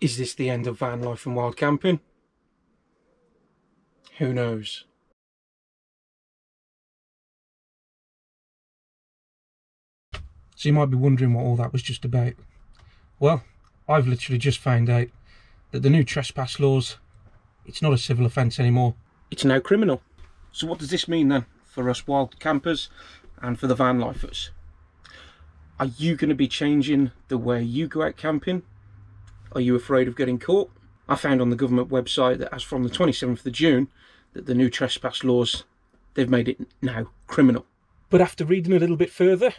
Is this the end of van life and wild camping? Who knows? So you might be wondering what all that was just about. Well, I've literally just found out that the new trespass laws, it's not a civil offence anymore. It's now criminal. So what does this mean then for us wild campers and for the van lifers? Are you going to be changing the way you go out camping? Are you afraid of getting caught? I found on the government website that as from the 27th of June, that the new trespass laws, they've made it now criminal. But after reading a little bit further,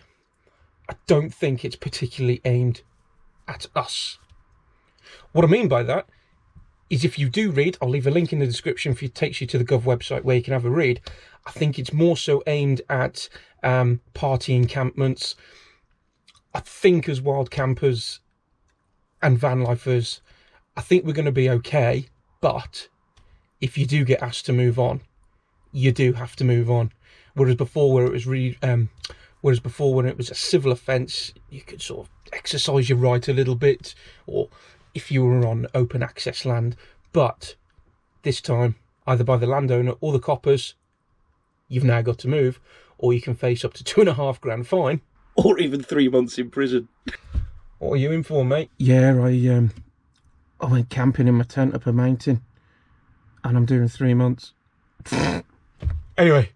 I don't think it's particularly aimed at us. What I mean by that is if you do read, I'll leave a link in the description for you, takes you to the Gov website where you can have a read. I think it's more so aimed at party encampments. I think as wild campers and van lifers, I think we're going to be okay, but if you do get asked to move on, you do have to move on. Whereas before, when it was a civil offence, you could sort of exercise your right a little bit, or if you were on open access land. But this time, either by the landowner or the coppers, you've now got to move, or you can face up to £2.5 grand fine, or even 3 months in prison. What are you in for, mate? Yeah, I went camping in my tent up a mountain, and I'm doing 3 months. Anyway,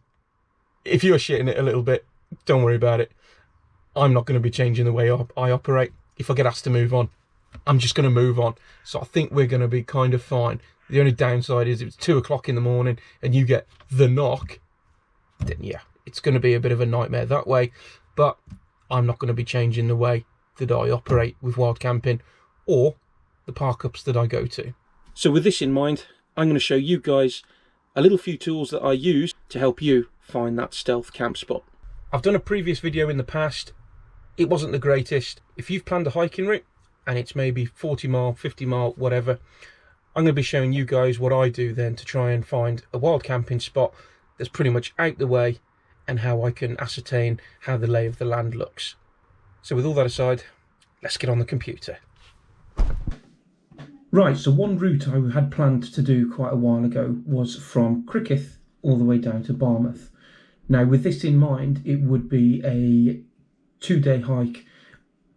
if you're shitting it a little bit, don't worry about it. I'm not going to be changing the way I operate. If I get asked to move on, I'm just going to move on. So I think we're going to be kind of fine. The only downside is if it's 2 o'clock in the morning and you get the knock, then yeah, it's going to be a bit of a nightmare that way. But I'm not going to be changing the way that I operate with wild camping or the park-ups that I go to. So with this in mind, I'm going to show you guys a little few tools that I use to help you find that stealth camp spot. I've done a previous video in the past. It wasn't the greatest. If you've planned a hiking route and it's maybe 40 mile, 50 mile, whatever, I'm going to be showing you guys what I do then to try and find a wild camping spot that's pretty much out the way and how I can ascertain how the lay of the land looks. So with all that aside, let's get on the computer. Right, so one route I had planned to do quite a while ago was from Cricketh all the way down to Barmouth. Now with this in mind, it would be a 2-day hike.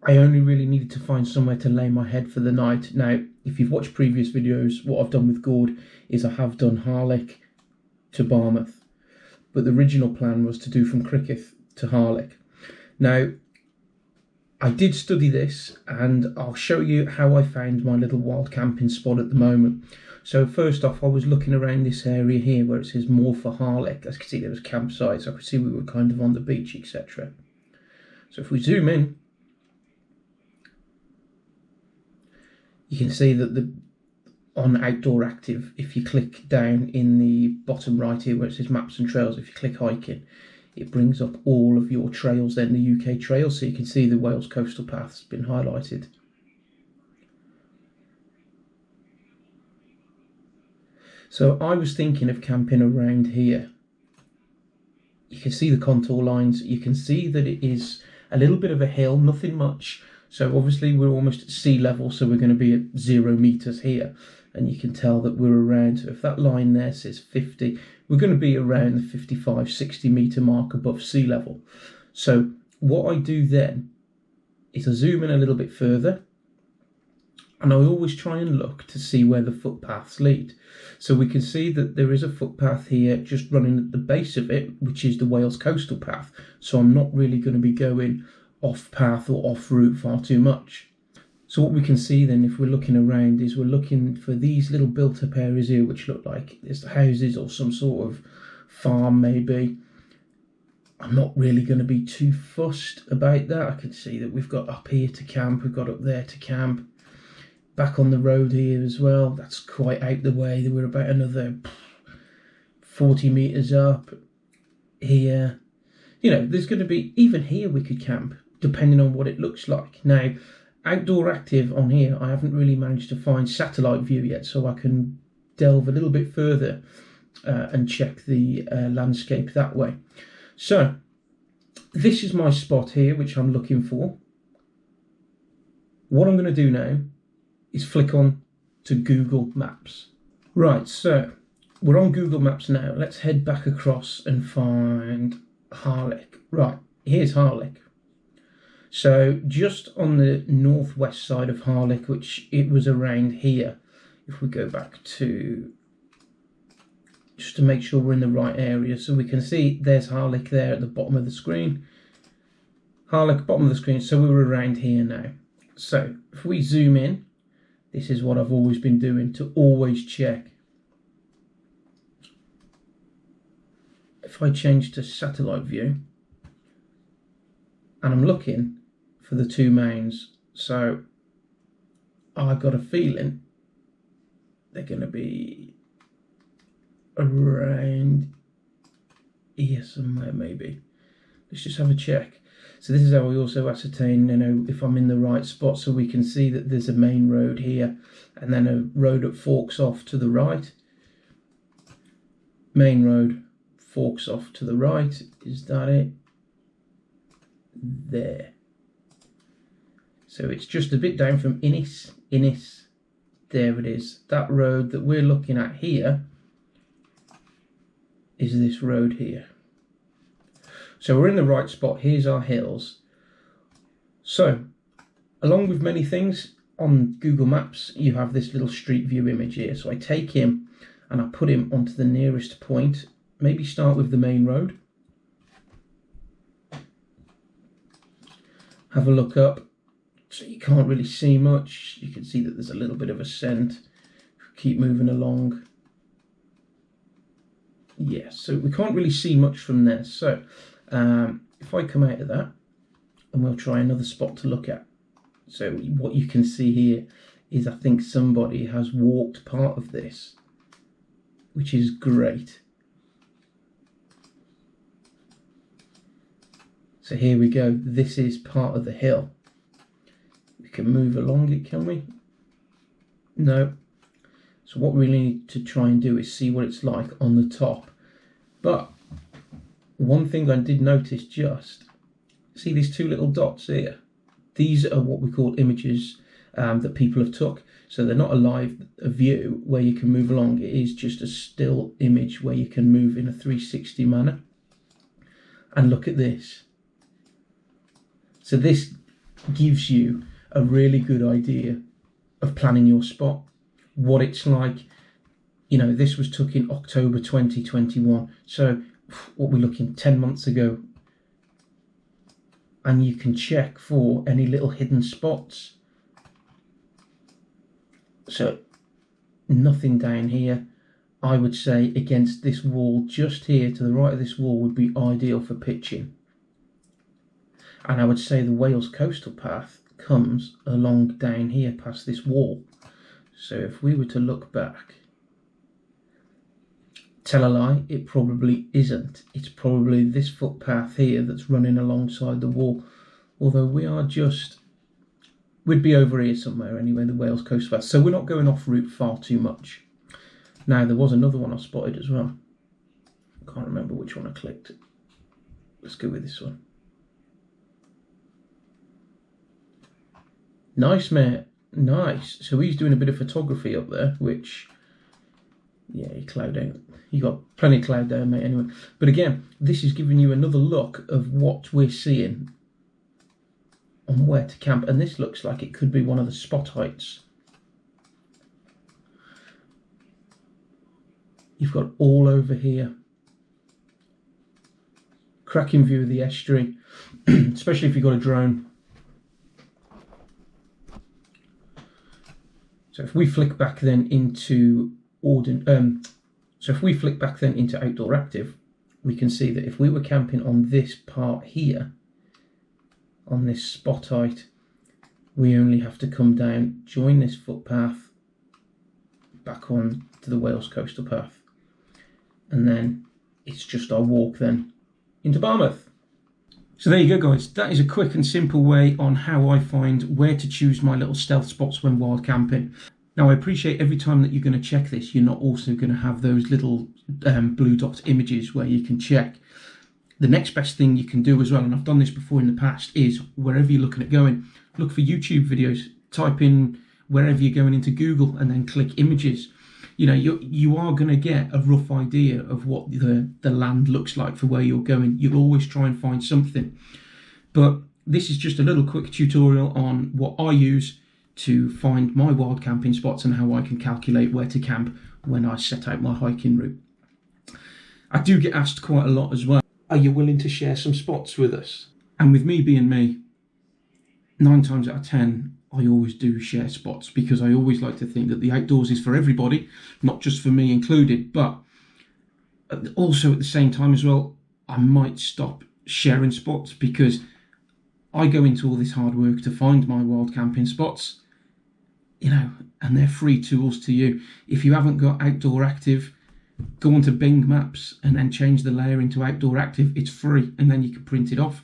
I only really needed to find somewhere to lay my head for the night. Now, if you've watched previous videos, what I've done with Gord is I have done Harlech to Barmouth, but the original plan was to do from Cricketh to Harlech. Now, I did study this and I'll show you how I found my little wild camping spot at the moment. So first off, I was looking around this area here where it says more for Harlech. As you can see, there was campsites. I could see we were kind of on the beach, etc. So if we zoom in, you can see that on Outdoor Active, if you click down in the bottom right here where it says Maps and Trails, if you click hiking, it brings up all of your trails, then the UK trails, so you can see the Wales Coastal Path has been highlighted. So I was thinking of camping around here. You can see the contour lines, you can see that it is a little bit of a hill, nothing much. So obviously we're almost at sea level, so we're going to be at 0 meters here. And you can tell that we're around, if that line there says 50, we're going to be around the 55, 60 metre mark above sea level. So what I do then is I zoom in a little bit further, and I always try and look to see where the footpaths lead. So we can see that there is a footpath here just running at the base of it, which is the Wales Coastal Path. So I'm not really going to be going off path or off route far too much. So what we can see then, if we're looking around, is we're looking for these little built-up areas here, which look like there's houses or some sort of farm maybe. I'm not really going to be too fussed about that. I can see that we've got up here to camp, we've got up there to camp. Back on the road here as well, that's quite out the way. We're about another 40 metres up here. You know, there's going to be, even here we could camp, depending on what it looks like. Now, Outdoor Active on here, I haven't really managed to find satellite view yet, so I can delve a little bit further and check the landscape that way. So, this is my spot here, which I'm looking for. What I'm going to do now is flick on to Google Maps. Right, so we're on Google Maps now. Let's head back across and find Harlech. Right, here's Harlech. So just on the northwest side of Harlech, which it was around here, if we go back to, just to make sure we're in the right area, so we can see there's Harlech there at the bottom of the screen. Harlech, bottom of the screen, so we're around here now. So if we zoom in, this is what I've always been doing to always check. If I change to satellite view, and I'm looking for the two mains, so I got a feeling they're going to be around here somewhere maybe. Let's just have a check. So this is how we also ascertain, you know, if I'm in the right spot, so we can see that there's a main road here and then a road that forks off to the right. Main road forks off to the right. Is that it? There. So it's just a bit down from Innis. There it is. That road that we're looking at here is this road here. So we're in the right spot. Here's our hills. So, along with many things on Google Maps, you have this little street view image here. So I take him and I put him onto the nearest point. Maybe start with the main road. Have a look up. So you can't really see much. You can see that there's a little bit of ascent. Keep moving along. Yeah, so we can't really see much from there. So if I come out of that, and we'll try another spot to look at. So what you can see here is I think somebody has walked part of this, which is great. So here we go. This is part of the hill. We can move along it, can we? No. So what we really need to try and do is see what it's like on the top. But one thing I did notice, just see these two little dots here. These are what we call images that people have took. So they're not a live view where you can move along. It is just a still image where you can move in a 360 manner. And look at this. So this gives you a really good idea of planning your spot, what it's like. You know, this was took in October 2021. So what we're looking 10 months ago. And you can check for any little hidden spots. So nothing down here. I would say against this wall just here to the right of this wall would be ideal for pitching. And I would say the Wales coastal path comes along down here past this wall. So if we were to look back, tell a lie, it probably isn't. It's probably this footpath here that's running alongside the wall. Although we are just, we'd be over here somewhere anyway, the Wales coastal path. So we're not going off route far too much. Now there was another one I spotted as well. I can't remember which one I clicked. Let's go with this one. Nice, mate. Nice. So he's doing a bit of photography up there, which, yeah, you cloud out. You got plenty of cloud there, mate, anyway. But again, this is giving you another look of what we're seeing on where to camp. And this looks like it could be one of the spot heights. You've got all over here. Cracking view of the estuary, especially if you've got a drone. So if we flick back then into outdoor active, we can see that if we were camping on this part here, on this spot height, we only have to come down, join this footpath, back on to the Wales coastal path, and then it's just our walk then into Barmouth. So there you go, guys. That is a quick and simple way on how I find where to choose my little stealth spots when wild camping. Now, I appreciate every time that you're going to check this, you're not also going to have those little blue dot images where you can check. The next best thing you can do as well, and I've done this before in the past, is wherever you're looking at going, look for YouTube videos, type in wherever you're going into Google and then click images. You know, you are going to get a rough idea of what the land looks like for where you're going. You'll always try and find something. But this is just a little quick tutorial on what I use to find my wild camping spots and how I can calculate where to camp when I set out my hiking route. I do get asked quite a lot as well, are you willing to share some spots with us? And with me being me, 9 times out of 10, I always do share spots, because I always like to think that the outdoors is for everybody, not just for me included. But also at the same time as well, I might stop sharing spots because I go into all this hard work to find my wild camping spots, you know, and they're free tools to you. If you haven't got Outdoor Active, go onto Bing Maps and then change the layer into Outdoor Active. It's free, and then you can print it off.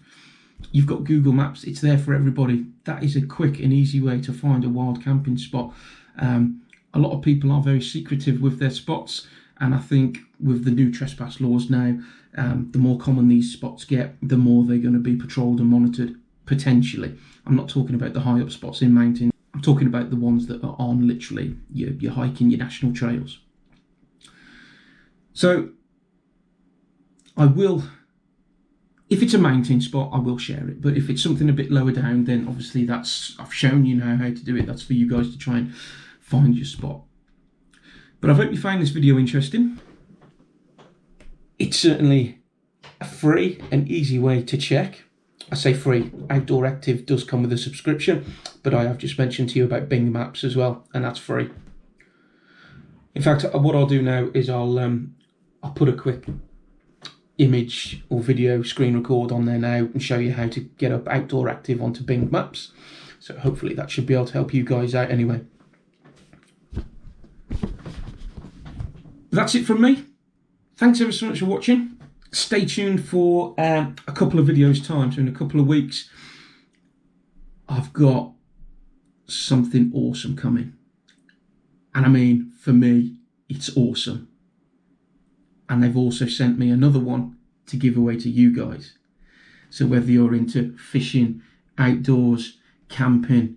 You've got Google Maps, it's there for everybody. That is a quick and easy way to find a wild camping spot. A lot of people are very secretive with their spots, and I think with the new trespass laws now, the more common these spots get, the more they're going to be patrolled and monitored, potentially. I'm not talking about the high up spots in mountains. I'm talking about the ones that are on literally your hiking, your national trails. So I will, if it's a mountain spot, I will share it. But if it's something a bit lower down, then obviously I've shown you now how to do it. That's for you guys to try and find your spot. But I hope you find this video interesting. It's certainly a free and easy way to check. I say free, Outdoor Active does come with a subscription, but I have just mentioned to you about Bing Maps as well, and that's free. In fact, what I'll do now is I'll put a quick image or video screen record on there now and show you how to get up Outdoor Active onto Bing Maps. So hopefully that should be able to help you guys out anyway. That's it from me. Thanks ever so much for watching. Stay tuned for a couple of videos time. So in a couple of weeks, I've got something awesome coming. And I mean, for me, it's awesome. And they've also sent me another one to give away to you guys. So whether you're into fishing, outdoors, camping,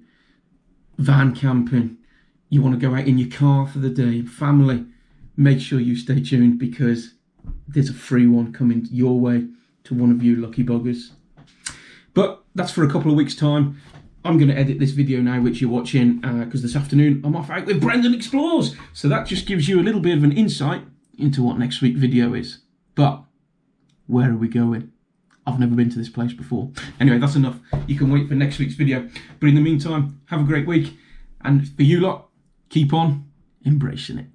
van camping, you want to go out in your car for the day, family, make sure you stay tuned, because there's a free one coming your way to one of you lucky buggers. But that's for a couple of weeks' time. I'm going to edit this video now, which you're watching, because this afternoon I'm off out with Brendan Explores. So that just gives you a little bit of an insight into what next week's video is. But where are we going? I've never been to this place before. Anyway, that's enough. You can wait for next week's video. But in the meantime, have a great week. And for you lot, keep on embracing it.